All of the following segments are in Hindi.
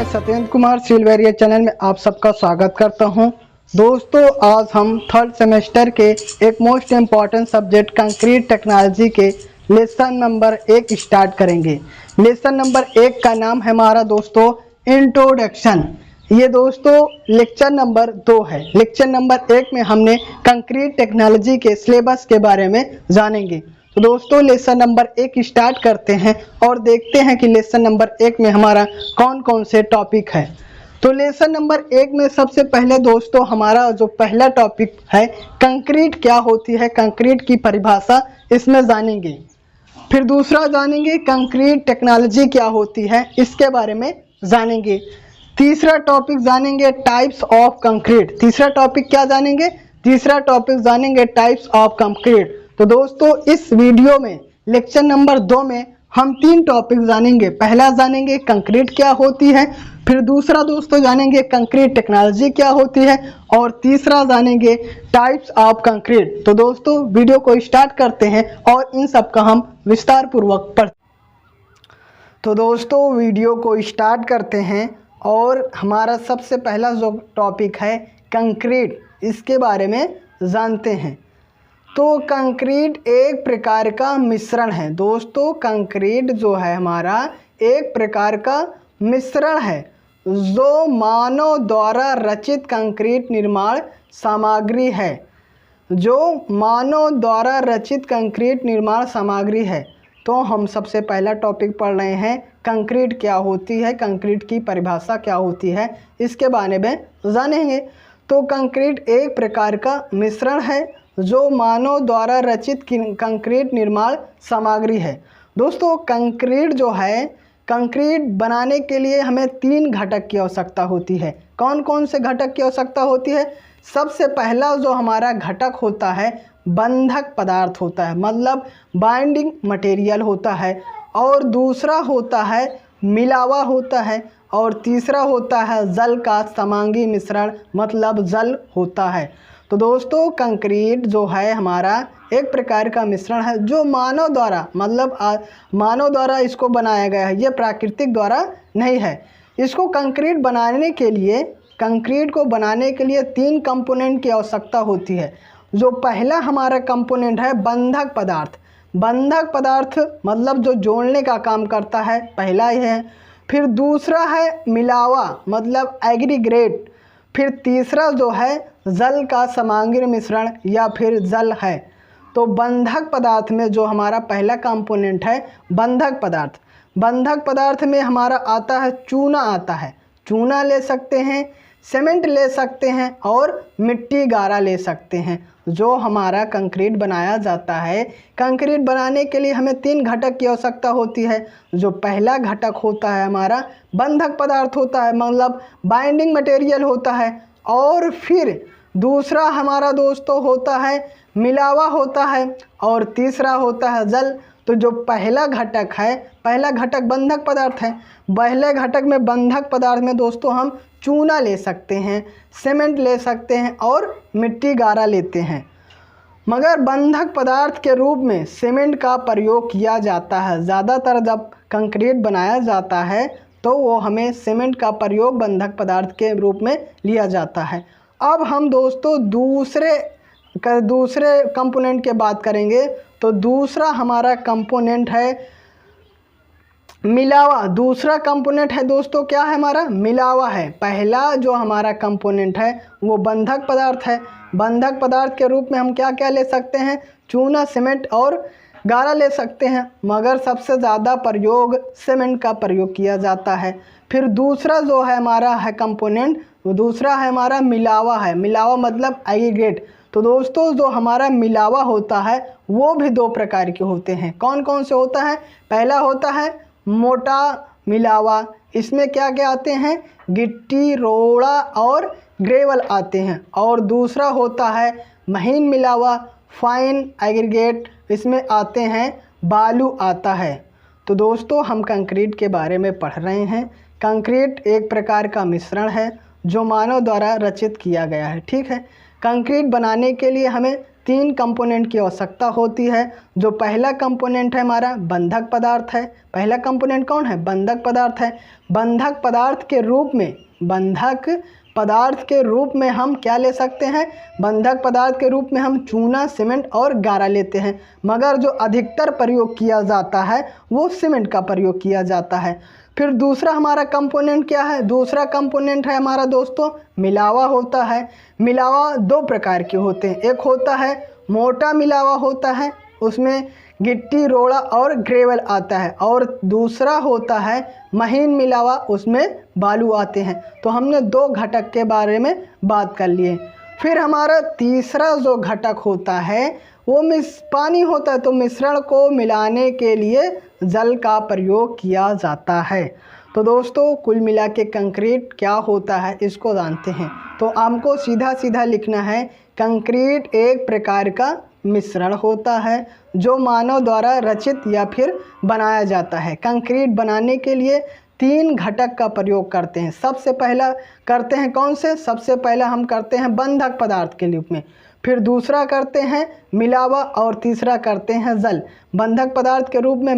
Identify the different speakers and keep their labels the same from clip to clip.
Speaker 1: सत्येंद्र कुमार सिल्वेरिया चैनल में आप सबका स्वागत करता हूं। दोस्तों, आज हम थर्ड सेमेस्टर के एक most important subject concrete technology के लेसन नंबर 1 स्टार्ट करेंगे। लेसन नंबर 1 का नाम है हमारा दोस्तों इंट्रोडक्शन। ये दोस्तों लेक्चर नंबर 2 है। लेक्चर नंबर 1 में हमने कंक्रीट टेक्नोलॉजी के सिलेबस के बारे में जानेंगे। तो दोस्तों लेसन नंबर 1 स्टार्ट करते हैं और देखते हैं कि लेसन नंबर 1 में हमारा कौन कौन से टॉपिक है। तो लेसन नंबर 1 में सबसे पहले दोस्तों हमारा जो पहला टॉपिक है कंक्रीट क्या होती है, कंक्रीट की परिभाषा इसमें जानेंगे। फिर दूसरा जानेंगे कंक्रीट टेक्नोलॉजी क्या होती है, इसके बारे में जानेंगे। तीसरा टॉपिक जानेंगे टाइप्स ऑफ कंक्रीट। तीसरा टॉपिक क्या जानेंगे? तीसरा टॉपिक जानेंगे टाइप्स ऑफ कंक्रीट। तो दोस्तों इस वीडियो में लेक्चर नंबर 2 में हम 3 टॉपिक जानेंगे। पहला जानेंगे कंक्रीट क्या होती है, फिर दूसरा दोस्तों जानेंगे कंक्रीट टेक्नोलॉजी क्या होती है, और तीसरा जानेंगे टाइप्स ऑफ कंक्रीट। तो दोस्तों वीडियो को स्टार्ट करते हैं और इन सब का हम विस्तार पूर्वक पढ़ते हैं। तो दोस्तों वीडियो को स्टार्ट करते हैं और हमारा सबसे पहला जो टॉपिक है कंक्रीट, इसके बारे में जानते हैं। तो कंक्रीट एक प्रकार का मिश्रण है। दोस्तों कंक्रीट जो है हमारा एक प्रकार का मिश्रण है जो मानव द्वारा रचित कंक्रीट निर्माण सामग्री है। जो मानव द्वारा रचित कंक्रीट निर्माण सामग्री है। तो हम सबसे पहला टॉपिक पढ़ रहे हैं कंक्रीट क्या होती है, कंक्रीट की परिभाषा क्या होती है, इसके बारे में जानेंगे। तो कंक्रीट एक प्रकार का मिश्रण है जो मानव द्वारा रचित कंक्रीट निर्माण सामग्री है। दोस्तों कंक्रीट जो है, कंक्रीट बनाने के लिए हमें 3 घटक की आवश्यकता होती है। कौन कौन से घटक की आवश्यकता होती है? सबसे पहला जो हमारा घटक होता है बंधक पदार्थ होता है, मतलब बाइंडिंग मटेरियल होता है, और दूसरा होता है मिलावा होता है, और तीसरा होता है जल का समांगी मिश्रण, मतलब जल होता है। तो दोस्तों कंक्रीट जो है हमारा एक प्रकार का मिश्रण है जो मानव द्वारा, मतलब मानव द्वारा इसको बनाया गया है, ये प्राकृतिक द्वारा नहीं है। इसको कंक्रीट बनाने के लिए, कंक्रीट को बनाने के लिए 3 कंपोनेंट की आवश्यकता होती है। जो पहला हमारा कंपोनेंट है बंधक पदार्थ। बंधक पदार्थ मतलब जो जोड़ने का काम करता है, पहला ही है। फिर दूसरा है मिलावा, मतलब एग्रीगेट। फिर तीसरा जो है जल का समांगी मिश्रण या फिर जल है। तो बंधक पदार्थ में जो हमारा पहला कंपोनेंट है बंधक पदार्थ, बंधक पदार्थ में हमारा आता है चूना, आता है चूना ले सकते हैं, सीमेंट ले सकते हैं, और मिट्टी गारा ले सकते हैं। जो हमारा कंक्रीट बनाया जाता है, कंक्रीट बनाने के लिए हमें 3 घटक की आवश्यकता होती है। जो पहला घटक होता है हमारा बंधक पदार्थ होता है, मतलब बाइंडिंग मटेरियल होता है, और फिर दूसरा हमारा दोस्तों होता है मिलावा होता है, और तीसरा होता है जल। तो जो पहला घटक है, पहला घटक बंधक पदार्थ है। पहले घटक में बंधक पदार्थ में दोस्तों हम चूना ले सकते हैं, सीमेंट ले सकते हैं, और मिट्टी गारा लेते हैं। मगर बंधक पदार्थ के रूप में सीमेंट का प्रयोग किया जाता है। ज़्यादातर जब कंक्रीट बनाया जाता है तो वो हमें सीमेंट का प्रयोग बंधक पदार्थ के रूप में लिया जाता है। अब हम दोस्तों दूसरे कंपोनेंट की बात करेंगे। तो दूसरा हमारा कंपोनेंट है मिलावा। दूसरा कंपोनेंट है दोस्तों क्या है हमारा? मिलावा है। पहला जो हमारा कंपोनेंट है वो बंधक पदार्थ है। बंधक पदार्थ के रूप में हम क्या क्या ले सकते हैं? चूना, सीमेंट और गारा ले सकते हैं, मगर सबसे ज़्यादा प्रयोग सीमेंट का प्रयोग किया जाता है। फिर दूसरा जो है हमारा है कंपोनेंट, वो दूसरा है हमारा मिलावा है। मिलावा मतलब एग्रीगेट। तो दोस्तों जो हमारा मिलावा होता है वो भी 2 प्रकार के होते हैं। कौन कौन से होता है? पहला होता है मोटा मिलावा, इसमें क्या क्या आते हैं? गिट्टी, रोड़ा और ग्रेवल आते हैं। और दूसरा होता है महीन मिलावा, फाइन एग्रीगेट, इसमें आते हैं बालू आता है। तो दोस्तों हम कंक्रीट के बारे में पढ़ रहे हैं। कंक्रीट एक प्रकार का मिश्रण है जो मानव द्वारा रचित किया गया है। ठीक है, कंक्रीट बनाने के लिए हमें तीन कंपोनेंट की आवश्यकता होती है। जो पहला कंपोनेंट है हमारा बंधक पदार्थ है। पहला कंपोनेंट कौन है? बंधक पदार्थ है। बंधक पदार्थ के रूप में हम क्या ले सकते हैं? बंधक पदार्थ के रूप में हम चूना, सीमेंट और गारा लेते हैं, मगर जो अधिकतर प्रयोग किया जाता है वो सीमेंट का प्रयोग किया जाता है। फिर दूसरा हमारा कंपोनेंट क्या है? दूसरा कंपोनेंट है हमारा दोस्तों मिलावा होता है। मिलावा दो प्रकार के होते हैं। एक होता है मोटा मिलावा होता है, उसमें गिट्टी, रोड़ा और ग्रेवल आता है, और दूसरा होता है महीन मिलावा, उसमें बालू आते हैं। तो हमने दो घटक के बारे में बात कर लिए। फिर हमारा तीसरा जो घटक होता है वो पानी होता है। तो मिश्रण को मिलाने के लिए जल का प्रयोग किया जाता है। तो दोस्तों कुल मिला के कंक्रीट क्या होता है इसको जानते हैं। तो हमको सीधा सीधा लिखना है, कंक्रीट एक प्रकार का मिश्रण होता है जो मानव द्वारा रचित या फिर बनाया जाता है। कंक्रीट बनाने के लिए तीन घटक का प्रयोग करते हैं। सबसे पहला करते हैं कौन से? सबसे पहला हम करते हैं बंधक पदार्थ के रूप में, फिर दूसरा करते हैं मिलावा और तीसरा करते हैं जल। बंधक पदार्थ के रूप में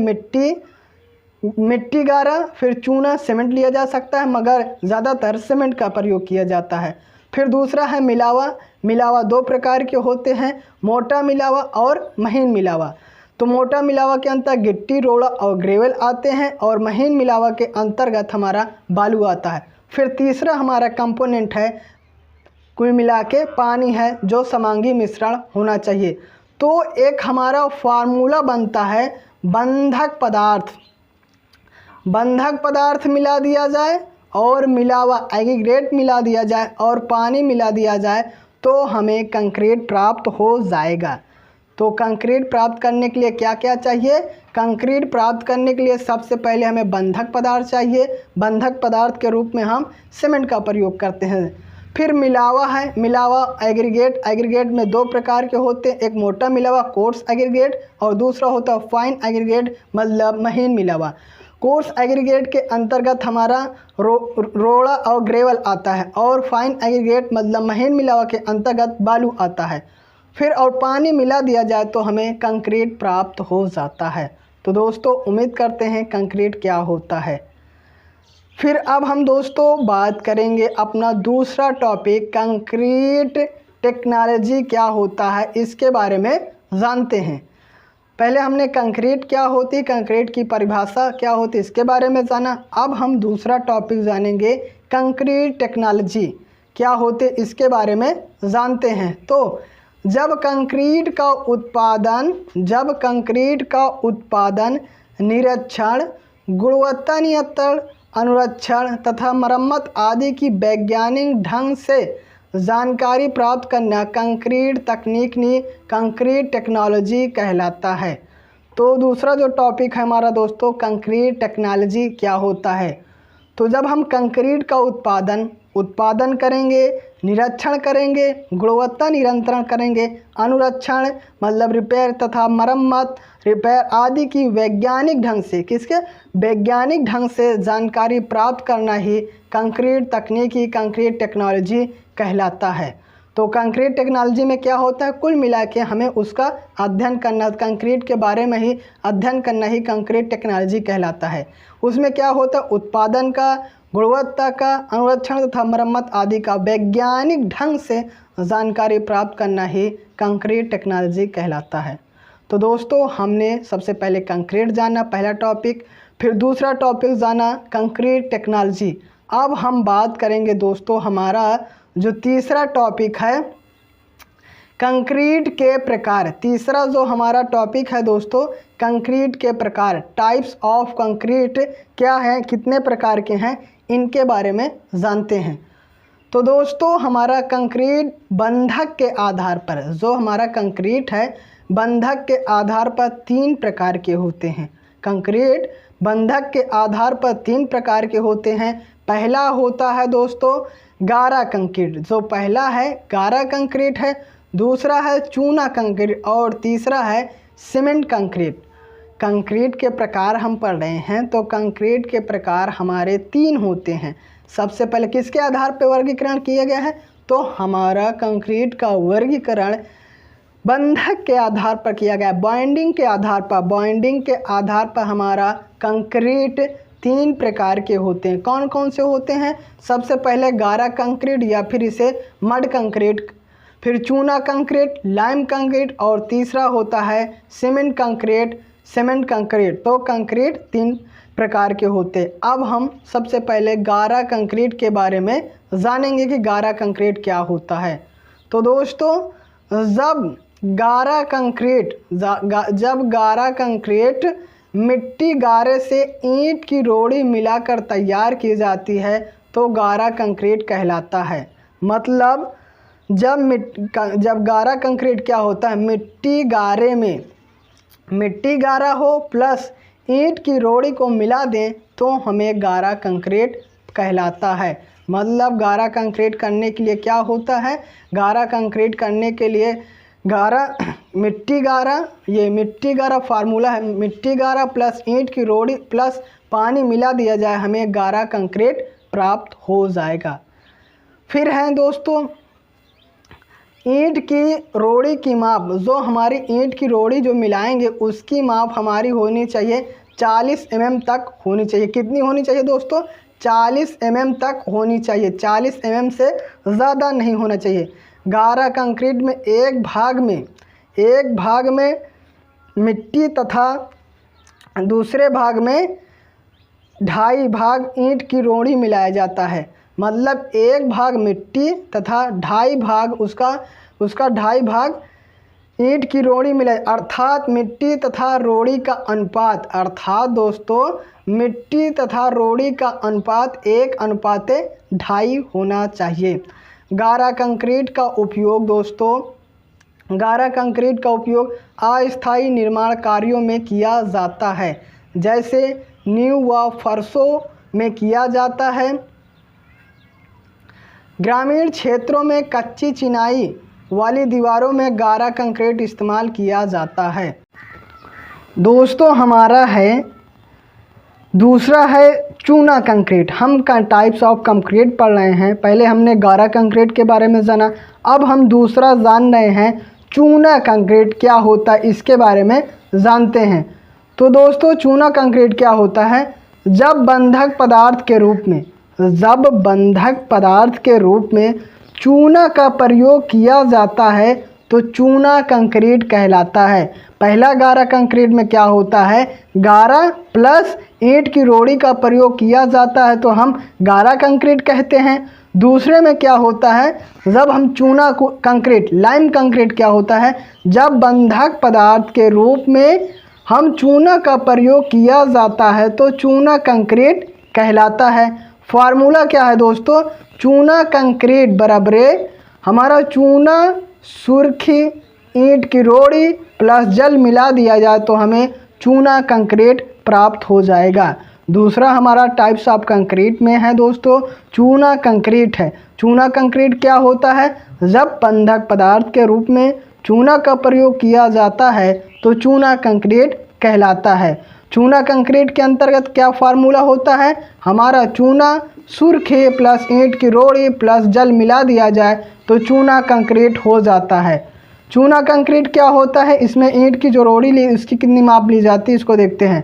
Speaker 1: मिट्टी गारा, फिर चूना, सीमेंट लिया जा सकता है, मगर ज़्यादातर सीमेंट का प्रयोग किया जाता है। फिर दूसरा है मिलावा। मिलावा दो प्रकार के होते हैं, मोटा मिलावा और महीन मिलावा। तो मोटा मिलावा के अंतर्गत गिट्टी, रोड़ा और ग्रेवल आते हैं, और महीन मिलावा के अंतर्गत हमारा बालू आता है। फिर तीसरा हमारा कंपोनेंट है कुल मिला के पानी है, जो समांगी मिश्रण होना चाहिए। तो एक हमारा फार्मूला बनता है बंधक पदार्थ मिला दिया जाए और मिलावा एग्रीगेट मिला दिया जाए और पानी मिला दिया जाए तो हमें कंक्रीट प्राप्त हो जाएगा। तो कंक्रीट प्राप्त करने के लिए क्या क्या चाहिए? कंक्रीट प्राप्त करने के लिए सबसे पहले हमें बंधक पदार्थ चाहिए। बंधक पदार्थ के रूप में हम सीमेंट का प्रयोग करते हैं। फिर मिलावा है। मिलावा एग्रीगेट में दो प्रकार के होते हैं, एक मोटा मिलावा कोर्स एग्रीगेट और दूसरा होता है फाइन एग्रीगेट मतलब महीन मिलावा। कोर्स एग्रीगेट के अंतर्गत हमारा रोड़ा और ग्रेवल आता है, और फाइन एग्रीगेट मतलब महीन मिलावा के अंतर्गत बालू आता है। फिर और पानी मिला दिया जाए तो हमें कंक्रीट प्राप्त हो जाता है। तो दोस्तों उम्मीद करते हैं कंक्रीट क्या होता है। फिर अब हम दोस्तों बात करेंगे अपना दूसरा टॉपिक, कंक्रीट टेक्नोलॉजी क्या होता है इसके बारे में जानते हैं। पहले हमने कंक्रीट क्या होती, कंक्रीट की परिभाषा क्या होती इसके बारे में जाना। अब हम दूसरा टॉपिक जानेंगे, कंक्रीट टेक्नोलॉजी क्या होते इसके बारे में जानते हैं। तो जब कंक्रीट का उत्पादन, निरीक्षण, गुणवत्ता नियंत्रण, अनुरक्षण तथा मरम्मत आदि की वैज्ञानिक ढंग से जानकारी प्राप्त करना कंक्रीट कंक्रीट टेक्नोलॉजी कहलाता है। तो दूसरा जो टॉपिक है हमारा दोस्तों, कंक्रीट टेक्नोलॉजी क्या होता है। तो जब हम कंक्रीट का उत्पादन करेंगे, निरीक्षण करेंगे, गुणवत्ता नियंत्रण करेंगे, अनुरक्षण मतलब रिपेयर तथा मरम्मत रिपेयर आदि की वैज्ञानिक ढंग से जानकारी प्राप्त करना ही कंक्रीट टेक्नोलॉजी कहलाता है। तो कंक्रीट टेक्नोलॉजी में क्या होता है, कुल मिला के हमें उसका अध्ययन करना, कंक्रीट के बारे में ही अध्ययन करना ही कंक्रीट टेक्नोलॉजी कहलाता है। उसमें क्या होता है, उत्पादन का, गुणवत्ता का, अनुरक्षण तथा मरम्मत आदि का वैज्ञानिक ढंग से जानकारी प्राप्त करना ही कंक्रीट टेक्नोलॉजी कहलाता है। तो दोस्तों हमने सबसे पहले कंक्रीट जाना, पहला टॉपिक, फिर दूसरा टॉपिक जाना कंक्रीट टेक्नोलॉजी। अब हम बात करेंगे दोस्तों, हमारा जो तीसरा टॉपिक है कंक्रीट के प्रकार। तीसरा जो हमारा टॉपिक है दोस्तों, कंक्रीट के प्रकार, टाइप्स ऑफ कंक्रीट क्या है, कितने प्रकार के हैं, इनके बारे में जानते हैं। तो दोस्तों हमारा कंक्रीट बंधक के आधार पर, जो हमारा कंक्रीट है बंधक के आधार पर तीन प्रकार के होते हैं। कंक्रीट बंधक के आधार पर तीन प्रकार के होते हैं। पहला होता है दोस्तों गारा कंक्रीट, जो पहला है गारा कंक्रीट है, दूसरा है चूना कंक्रीट और तीसरा है सीमेंट कंक्रीट। कंक्रीट के प्रकार हम पढ़ रहे हैं, तो कंक्रीट के प्रकार हमारे तीन होते हैं। सबसे पहले किसके आधार पर वर्गीकरण किया गया है, तो हमारा कंक्रीट का वर्गीकरण बंधक के आधार पर किया गया, बॉन्डिंग के आधार पर, बॉन्डिंग के आधार पर हमारा कंक्रीट 3 प्रकार के होते हैं। कौन कौन से होते हैं? सबसे पहले गारा कंक्रीट या फिर इसे मड कंक्रीट, फिर चूना कंक्रीट, लाइम कंक्रीट और तीसरा होता है सीमेंट कंक्रीट, सीमेंट कंक्रीट। तो कंक्रीट 3 प्रकार के होते हैं। अब हम सबसे पहले गारा कंक्रीट के बारे में जानेंगे कि गारा कंक्रीट क्या होता है। तो दोस्तों, जब गारा कंक्रीट मिट्टी गारे से ईंट की रोड़ी मिलाकर तैयार की जाती है तो गारा कंक्रीट कहलाता है। मतलब जब गारा कंक्रीट क्या होता है, मिट्टी गारे में मिट्टी गारा हो प्लस ईंट की रोड़ी को मिला दें तो हमें गारा कंक्रीट कहलाता है। मतलब गारा कंक्रीट करने के लिए क्या होता है, गारा कंक्रीट करने के लिए मिट्टी गारा फार्मूला है, मिट्टी गारा प्लस ईंट की रोड़ी प्लस पानी मिला दिया जाए, हमें गारा कंक्रीट प्राप्त हो जाएगा। फिर है दोस्तों ईंट की रोड़ी की माप, जो हमारी ईंट की रोड़ी जो मिलाएंगे उसकी माप हमारी होनी चाहिए 40 mm तक होनी चाहिए। कितनी होनी चाहिए दोस्तों? 40 mm तक होनी चाहिए, 40 mm से ज़्यादा नहीं होना चाहिए। गारा कंक्रीट में एक भाग में मिट्टी तथा दूसरे भाग में 2.5 भाग ईंट की रोड़ी मिलाया जाता है। मतलब एक भाग मिट्टी तथा 2.5 भाग उसका 2.5 भाग ईंट की रोड़ी मिलाए, अर्थात मिट्टी तथा रोड़ी का अनुपात, अर्थात दोस्तों मिट्टी तथा रोड़ी का अनुपात 1:2.5 होना चाहिए। गारा कंक्रीट का उपयोग दोस्तों, गारा कंक्रीट का उपयोग अस्थायी निर्माण कार्यों में किया जाता है, जैसे नींव व फर्शों में किया जाता है। ग्रामीण क्षेत्रों में कच्ची चिनाई वाली दीवारों में गारा कंक्रीट इस्तेमाल किया जाता है। दोस्तों हमारा दूसरा है चूना कंक्रीट। हम टाइप्स ऑफ कंक्रीट पढ़ रहे हैं। पहले हमने गारा कंक्रीट के बारे में जाना, अब हम दूसरा जान रहे हैं चूना कंक्रीट क्या होता है, इसके बारे में जानते हैं। तो दोस्तों चूना कंक्रीट क्या होता है, जब बंधक पदार्थ के रूप में चूना का प्रयोग किया जाता है तो चूना कंक्रीट कहलाता है। पहला गारा कंक्रीट में क्या होता है, गारा प्लस ईंट की रोड़ी का प्रयोग किया जाता है तो हम गारा कंक्रीट कहते हैं। दूसरे में क्या होता है, जब हम चूना कंक्रीट, लाइम कंक्रीट क्या होता है, जब बंधक पदार्थ के रूप में हम चूना का प्रयोग किया जाता है तो चूना कंक्रीट कहलाता है। फार्मूला क्या है दोस्तों, चूना कंक्रीट बराबर हमारा चूना सुर्खी ईंट की रोड़ी प्लस जल मिला दिया जाए तो हमें चूना कंक्रीट प्राप्त हो जाएगा। दूसरा हमारा टाइप्स ऑफ कंक्रीट में है दोस्तों चूना कंक्रीट है। चूना कंक्रीट क्या होता है, जब बंधक पदार्थ के रूप में चूना का प्रयोग किया जाता है तो चूना कंक्रीट कहलाता है। चूना कंक्रीट के अंतर्गत क्या फार्मूला होता है, हमारा चूना सुर्खी प्लस ईंट की रोड़ी प्लस जल मिला दिया जाए तो चूना कंक्रीट हो जाता है। चूना कंक्रीट क्या होता है, इसमें ईंट की जो रोड़ी ली उसकी कितनी माप ली जाती है इसको देखते हैं।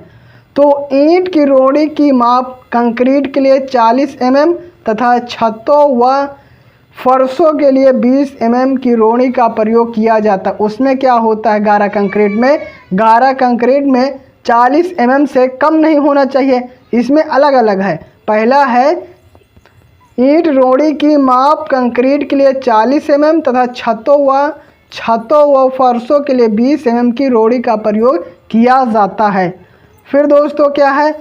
Speaker 1: तो ईंट की रोड़ी की माप कंक्रीट के लिए 40 mm तथा छतों व फर्शों के लिए 20 mm की रोड़ी का प्रयोग किया जाता है। उसमें क्या होता है, गारा कंक्रीट में 40 mm से कम नहीं होना चाहिए। इसमें अलग अलग है। पहला है ईंट रोड़ी की माप कंक्रीट के लिए 40 mm तथा छतों व फर्शों के लिए 20 mm की रोड़ी का प्रयोग किया जाता है। फिर दोस्तों क्या है,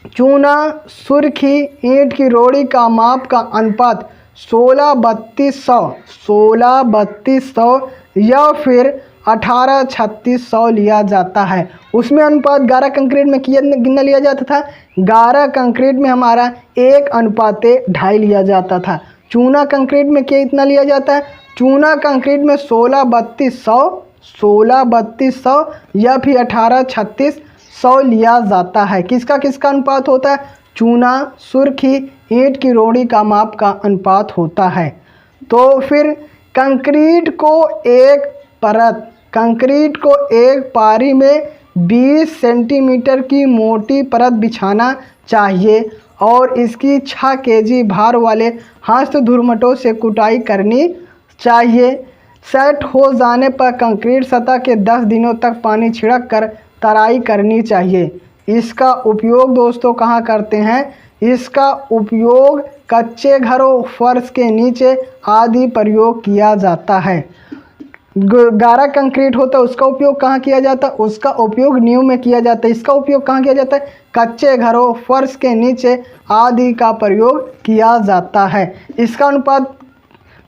Speaker 1: चूना सुर्खी ईंट की रोड़ी का माप का अनुपात 16-3200 या फिर 18-3600 लिया जाता है। उसमें अनुपात गारा कंक्रीट में कितना लिया जाता था, गारा कंक्रीट में हमारा 1:2.5 लिया जाता था। चूना कंक्रीट में कितना लिया जाता है, चूना कंक्रीट में 16-3200 या फिर 18-3600 लिया जाता है। किसका अनुपात होता है, चूना सुर्खी ईंट की रोड़ी का माप का अनुपात होता है। तो फिर कंक्रीट को एक पारी में 20 सेंटीमीटर की मोटी परत बिछाना चाहिए और इसकी 6 केजी भार वाले हस्त धुरमटों से कुटाई करनी चाहिए। सेट हो जाने पर कंक्रीट सतह के 10 दिनों तक पानी छिड़क कर तराई करनी चाहिए। इसका उपयोग दोस्तों कहाँ करते हैं? इसका उपयोग कच्चे घरों, फर्श के नीचे आदि प्रयोग किया जाता है। गारा कंक्रीट होता है, उसका उपयोग कहाँ किया जाता है? उसका उपयोग नींव में किया जाता है। इसका उपयोग कहाँ किया जाता है? कच्चे घरों, फर्श के नीचे आदि का प्रयोग किया जाता है। इसका अनुपात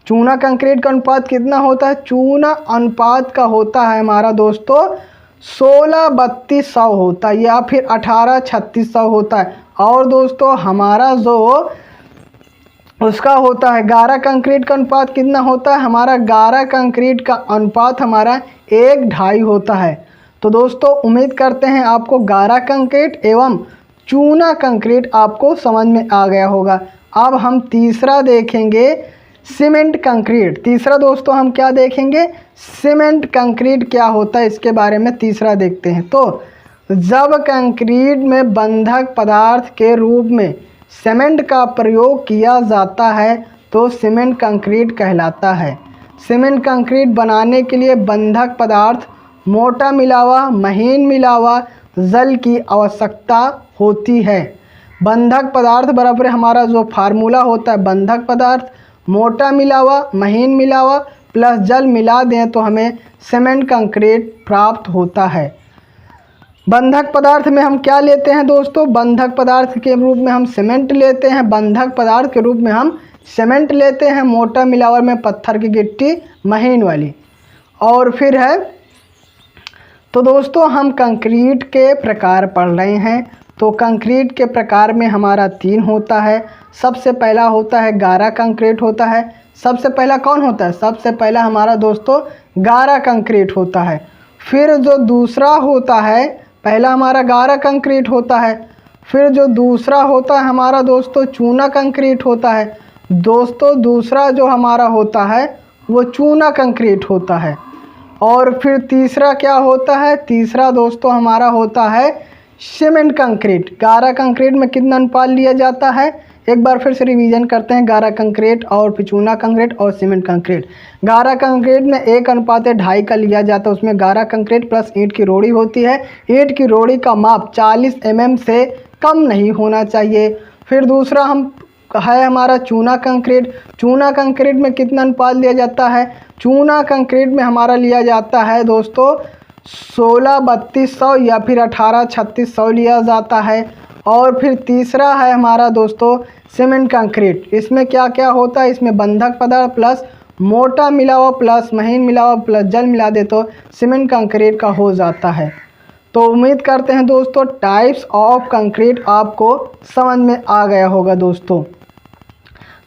Speaker 1: चूना कंक्रीट का अनुपात कितना होता है? चूना अनुपात का होता है हमारा दोस्तों 16:3200 होता है या फिर 18:3600 होता है। और दोस्तों हमारा जो उसका होता है गारा कंक्रीट का अनुपात कितना होता है? हमारा गारा कंक्रीट का अनुपात हमारा 1:2.5 होता है। तो दोस्तों उम्मीद करते हैं आपको गारा कंक्रीट एवं चूना कंक्रीट आपको समझ में आ गया होगा। अब हम तीसरा देखेंगे सीमेंट कंक्रीट। तीसरा दोस्तों हम क्या देखेंगे? सीमेंट कंक्रीट क्या होता है इसके बारे में तीसरा देखते हैं। तो जब कंक्रीट में बंधक पदार्थ के रूप में सीमेंट का प्रयोग किया जाता है तो सीमेंट कंक्रीट कहलाता है। सीमेंट कंक्रीट बनाने के लिए बंधक पदार्थ, मोटा मिलावा, महीन मिलावा, जल की आवश्यकता होती है। बंधक पदार्थ बराबर हमारा जो फार्मूला होता है, बंधक पदार्थ, मोटा मिलावा, महीन मिलावा प्लस जल मिला दें तो हमें सीमेंट कंक्रीट प्राप्त होता है। बंधक पदार्थ में हम क्या लेते हैं दोस्तों? बंधक पदार्थ के रूप में हम सीमेंट लेते हैं। बंधक पदार्थ के रूप में हम सीमेंट लेते हैं। मोटा मिलावर में पत्थर की गिट्टी महीन वाली। और फिर है तो दोस्तों हम कंक्रीट के प्रकार पढ़ रहे हैं। तो कंक्रीट के प्रकार में हमारा 3 होता है। सबसे पहला होता है गारा कंक्रीट होता है। सबसे पहला कौन होता है? सबसे पहला हमारा दोस्तों गारा कंक्रीट होता है। फिर जो दूसरा होता है, पहला हमारा गारा कंक्रीट होता है, फिर जो दूसरा होता है हमारा दोस्तों चूना कंक्रीट होता है। दोस्तों दूसरा जो हमारा होता है वो चूना कंक्रीट होता है। और फिर तीसरा क्या होता है? तीसरा दोस्तों हमारा होता है सीमेंट कंक्रीट। गारा कंक्रीट में कितना अनुपात लिया जाता है? एक बार फिर से रिवीजन करते हैं। गारा कंक्रीट और फिर चूना कंक्रीट और सीमेंट कंक्रीट। गारा कंक्रीट में 1:2.5 का लिया जाता है। उसमें गारा कंक्रीट प्लस ईंट की रोड़ी होती है। ईंट की रोड़ी का माप 40 mm से कम नहीं होना चाहिए। फिर दूसरा है हमारा चूना कंक्रीट। चूना कंक्रीट में कितना अनुपात लिया जाता है? चूना कंक्रीट में हमारा लिया जाता है दोस्तों 16:3200 या फिर 18:3600 लिया जाता है। और फिर तीसरा है हमारा दोस्तों सीमेंट कंक्रीट। इसमें क्या क्या होता है? इसमें बंधक पदार्थ प्लस मोटा मिलावा प्लस महीन मिलावा प्लस जल मिला दे तो सीमेंट कंक्रीट का हो जाता है। तो उम्मीद करते हैं दोस्तों टाइप्स ऑफ कंक्रीट आपको समझ में आ गया होगा दोस्तों।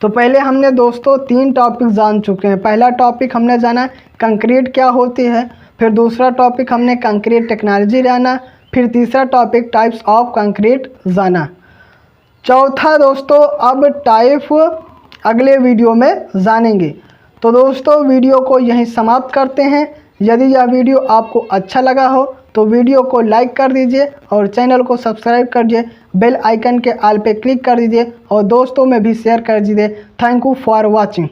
Speaker 1: तो पहले हमने दोस्तों 3 टॉपिक जान चुके हैं। पहला टॉपिक हमने जाना कंक्रीट क्या होती है, फिर दूसरा टॉपिक हमने कंक्रीट टेक्नोलॉजी जाना, फिर तीसरा टॉपिक टाइप्स ऑफ कंक्रीट जाना। चौथा दोस्तों अब टाइप अगले वीडियो में जानेंगे। तो दोस्तों वीडियो को यहीं समाप्त करते हैं। यदि यह वीडियो आपको अच्छा लगा हो तो वीडियो को लाइक कर दीजिए और चैनल को सब्सक्राइब कर दीजिए। बेल आइकन के ऑल पे क्लिक कर दीजिए और दोस्तों में भी शेयर कर दीजिए। Thank you for watching.